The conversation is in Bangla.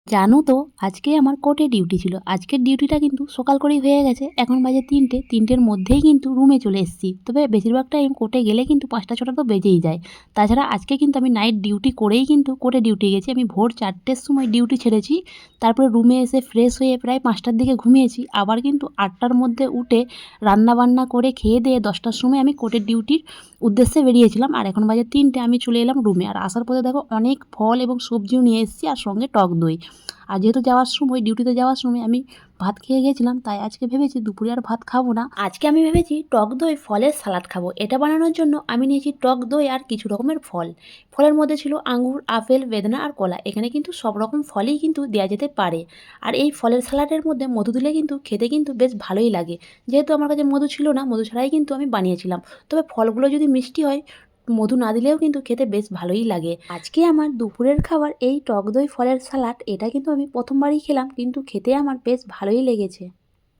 জানো তো, আজকে আমার কোর্টে ডিউটি ছিল। আজকের ডিউটিটা কিন্তু সকাল করেই হয়ে গেছে। এখন বাজে ৩টের মধ্যেই কিন্তু রুমে চলে এসেছি। তবে বেশিরভাগ টাইম কোর্টে গেলে কিন্তু ৫টা ৬টা তো বেজেই যায়। তাছাড়া আজকে কিন্তু আমি নাইট ডিউটি করেই কিন্তু কোর্টে ডিউটি গেছি। আমি ভোর ৪টের সময় ডিউটি ছেড়েছি। তারপরে রুমে এসে ফ্রেশ হয়ে প্রায় ৫টার দিকে ঘুমিয়েছি। আবার কিন্তু ৮টার মধ্যে উঠে রান্নাবান্না করে খেয়ে দিয়ে ১০টার সময় আমি কোর্টের ডিউটির উদ্দেশ্যে বেরিয়েছিলাম। আর এখন বাজে ৩টে, আমি চলে এলাম রুমে। আর আসার পথে দেখো অনেক ফল এবং সবজিও নিয়ে এসেছি, আর সঙ্গে টক দই। আর যেহেতু যাওয়ার সময়, ডিউটিতে যাওয়ার সময় আমি ভাত খেয়ে গেছিলাম, তাই আজকে ভেবেছি দুপুরে আর ভাত খাবো না। আজকে আমি ভেবেছি টক দই ফলের সালাড খাবো। এটা বানানোর জন্য আমি নিয়েছি টক দই আর কিছু রকমের ফল। ফলের মধ্যে ছিল আঙ্গুর, আপেল, বেদানা আর কলা। এখানে কিন্তু সব রকম ফলই কিন্তু দেওয়া যেতে পারে। আর এই ফলের সালাডের মধ্যে মধু দিলে কিন্তু খেতে কিন্তু বেশ ভালোই লাগে। যেহেতু আমার কাছে মধু ছিল না, মধু ছাড়াই কিন্তু আমি বানিয়েছিলাম। তবে ফলগুলো যদি মিষ্টি হয়, মধু না দিলেও কিন্তু খেতে বেশ ভালোই লাগে। আজকে আমার দুপুরের খাবার এই টক দই ফলের সালাড। এটা কিন্তু আমি প্রথমবারই খেলাম, কিন্তু খেতে আমার বেশ ভালোই লেগেছে।